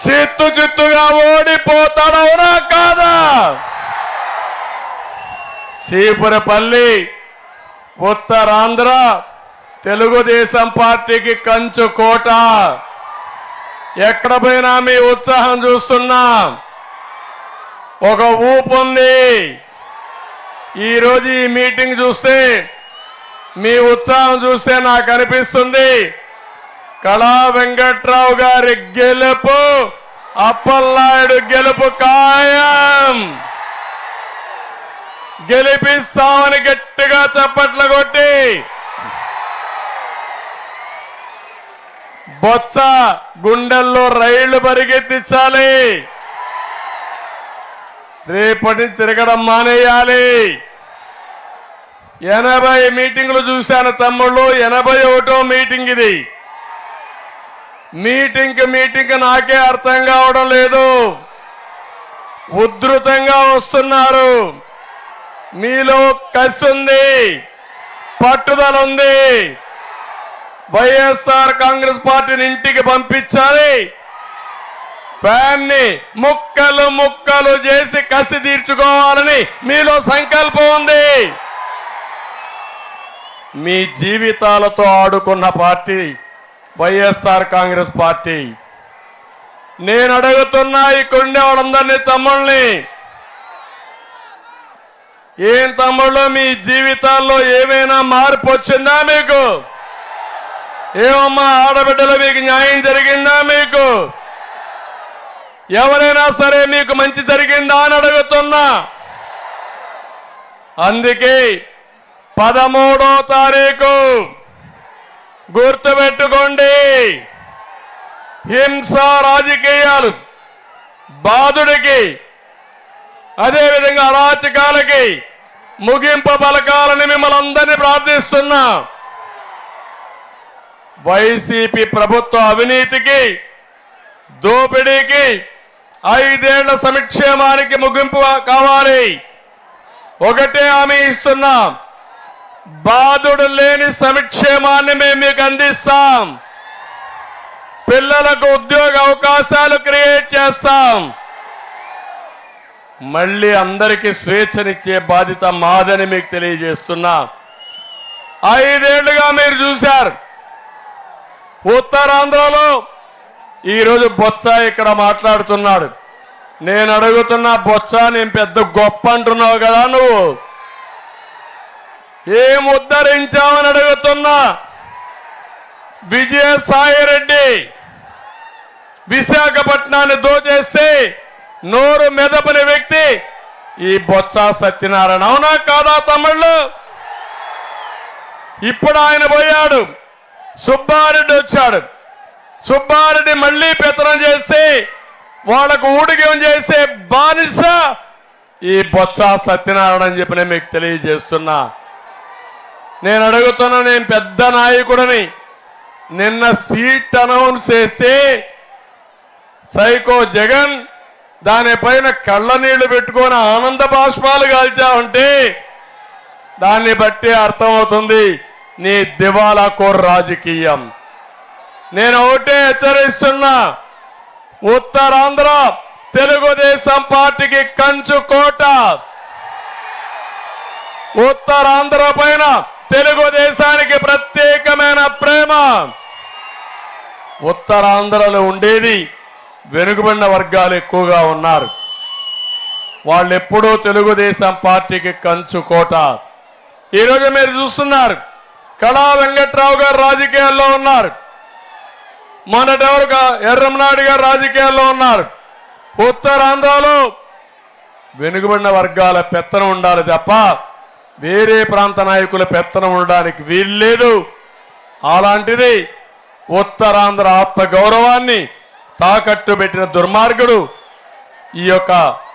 చిత్తుగా ఓడిపోతాడవునా కాదా? చీపురపల్లి ఉత్తరాంధ్ర తెలుగుదేశం పార్టీకి కంచుకోట. ఎక్కడ పోయినా మీ ఉత్సాహం చూస్తున్నా, ఒక ఊపు ఉంది. ఈరోజు ఈ మీటింగ్ చూస్తే, మీ ఉత్సాహం చూస్తే నాకు అనిపిస్తుంది కళా వెంకట్రావు గారి గెలుపు, అప్పలనాయుడు గెలుపు ఖాయం. గెలిపిస్తామని గట్టిగా చప్పట్లు కొట్టి బొత్స గుండెల్లో రైళ్లు పరిగెత్తించాలి. రేపటి తిరగడం మానేయాలి. 80 మీటింగులు చూశాను తమ్ముళ్ళు, 81వ మీటింగ్ ఇది. మీటింగ్ నాకే అర్థం కావడం లేదు. ఉధృతంగా వస్తున్నారు. మీలో కసి ఉంది, పట్టుదల ఉంది. వైఎస్ఆర్ కాంగ్రెస్ పార్టీని ఇంటికి పంపించాలి. ఫ్యాన్ ని ముక్కలు చేసి కసి తీర్చుకోవాలని మీలో సంకల్పం ఉంది. మీ జీవితాలతో ఆడుకున్న పార్టీ వైఎస్ఆర్ కాంగ్రెస్ పార్టీ. నేను అడుగుతున్నా ఇక్కడుండే వాళ్ళందరినీ, తమ్ముళ్ళని, ఏం తమ్ముళ్ళు మీ జీవితాల్లో ఏమైనా మార్పు వచ్చిందా మీకు? ఏమమ్మా ఆడబిడ్డలు మీకు న్యాయం జరిగిందా? మీకు ఎవరైనా సరే మీకు మంచి జరిగిందా అని అడుగుతున్నా. అందుకే 13వ తారీఖు గుర్తుపెట్టుకోండి, హింస రాజకీయాలు బాధుడికి, అదేవిధంగా అరాచకాలకి ముగింపు పలకాలని మిమ్మల్ని అందరినీ ప్రార్థిస్తున్నా. వైసీపీ ప్రభుత్వ అవినీతికి, దోపిడీకి 5 ఏళ్ల సంక్షేమానికి ముగింపు కావాలి. ఒకటే హామీ ఇస్తున్నా, బాధుడు లేని సంక్షేమాన్ని మేము మీకు అందిస్తాం. పిల్లలకు ఉద్యోగ అవకాశాలు క్రియేట్ చేస్తాం. మళ్ళీ అందరికీ స్వేచ్ఛనిచ్చే బాధ్యత మాదని మీకు తెలియజేస్తున్నా. 5 ఏళ్లుగా మీరు చూశారు, ఉత్తరాంధ్రలో ఈరోజు బొత్స ఇక్కడ మాట్లాడుతున్నాడు. నేను అడుగుతున్నా, బొత్స నేను పెద్ద గొప్ప అంటున్నావు కదా, నువ్వు ఏం ఉద్ధరించావని అడుగుతున్నా. విజయసాయిరెడ్డి విశాఖపట్నాన్ని దోచేస్తే నోరు మెదపని వ్యక్తి ఈ బొత్స సత్యనారాయణ. అవునా కాదా తమ్ముళ్ళు? ఇప్పుడు ఆయన పోయాడు, సుబ్బారెడ్డి వచ్చాడు. సుబ్బారెడ్డి మళ్లీ పెత్తనం చేసి వాళ్లకు ఊడిగం చేసే బానిస ఈ బొత్స సత్యనారాయణ అని చెప్పి నేను మీకు తెలియజేస్తున్నా. నేను అడుగుతున్నా, నేను పెద్ద నాయకుడిని. నిన్న సీట్ అనౌన్స్ చేసి సైకో జగన్ దానిపైన కళ్ళ నీళ్లు పెట్టుకొని ఆనంద బాష్పాలు కాల్చావంటే దాన్ని బట్టి అర్థమవుతుంది నీ దివాలా కోర్ రాజకీయం. నేను ఒకటే హెచ్చరిస్తున్నా, ఉత్తరాంధ్ర తెలుగుదేశం పార్టీకి కంచుకోట. ఉత్తరాంధ్ర పైన తెలుగుదేశానికి ప్రత్యేకమైన ప్రేమ. ఉత్తరాంధ్రలో ఉండేది వెనుకబడిన వర్గాలు ఎక్కువగా ఉన్నారు. వాళ్ళెప్పుడూ తెలుగుదేశం పార్టీకి కంచుకోట. ఈరోజు మీరు చూస్తున్నారు, కళా వెంకట్రావు గారు రాజకీయాల్లో ఉన్నారు, మొన్నటెవరు ఎర్రంనాయుడు గారు రాజకీయాల్లో ఉన్నారు. ఉత్తరాంధ్రలో వెనుకబడిన వర్గాల పెత్తనం ఉండాలి తప్ప వేరే ప్రాంత నాయకుల పెత్తనం ఉండడానికి వీల్లేదు. అలాంటిది ఉత్తరాంధ్ర ఆత్మ గౌరవాన్ని తాకట్టు పెట్టిన దుర్మార్గుడు ఈ యొక్క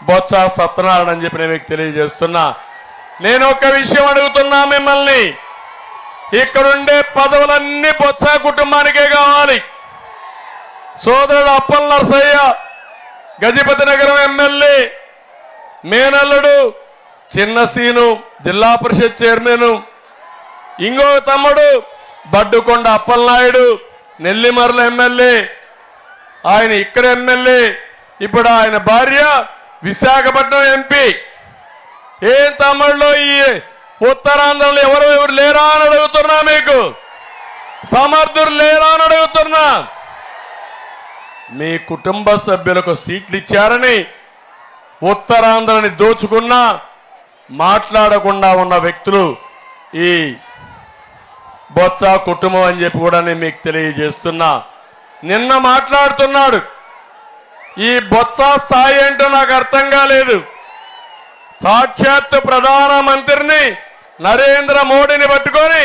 బొత్స సత్యనారాయణ అని చెప్పి నేను మీకు తెలియజేస్తున్నా. నేను ఒక విషయం అడుగుతున్నా మిమ్మల్ని, ఇక్కడుండే పదవులన్నీ బొత్స కుటుంబానికే కావాలి. సోదరుడు అప్పల్ నరసయ్య గజపతి నగరం ఎమ్మెల్యే, మేనల్లుడు చిన్న సీను జిల్లా పరిషత్ చైర్మన్, ఇంకో తమ్ముడు బడ్డుకొండ అప్పలనాయుడు నెల్లిమర్ల ఎమ్మెల్యే, ఆయన ఇక్కడ ఎమ్మెల్యే, ఇప్పుడు ఆయన భార్య విశాఖపట్నం ఎంపీ. ఏం తమ్ముళ్ళు ఈ ఉత్తరాంధ్రలో ఎవరు లేరా అని అడుగుతున్నా, మీకు సమర్థులు లేరా అని అడుగుతున్నా. మీ కుటుంబ సభ్యులకు సీట్లు ఇచ్చారని ఉత్తరాంధ్రని దోచుకున్నా మాట్లాడకుండా ఉన్న వ్యక్తులు ఈ బొత్స కుటుంబం అని చెప్పి కూడా నేను మీకు తెలియజేస్తున్నా. నిన్న మాట్లాడుతున్నాడు. ఈ బొత్స స్థాయి ఏంటో నాకు అర్థం కాలేదు. సాక్షాత్తు ప్రధానమంత్రిని నరేంద్ర మోడీని పట్టుకొని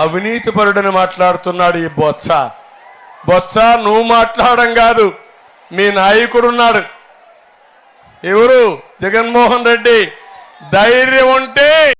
అవినీతిపరుడని మాట్లాడుతున్నాడు ఈ బొత్స. బొత్స నువ్వు మాట్లాడడం కాదు, మీ నాయకుడున్నాడు, ఎవరు జగన్మోహన్ రెడ్డి. ధైర్యం ఉంటే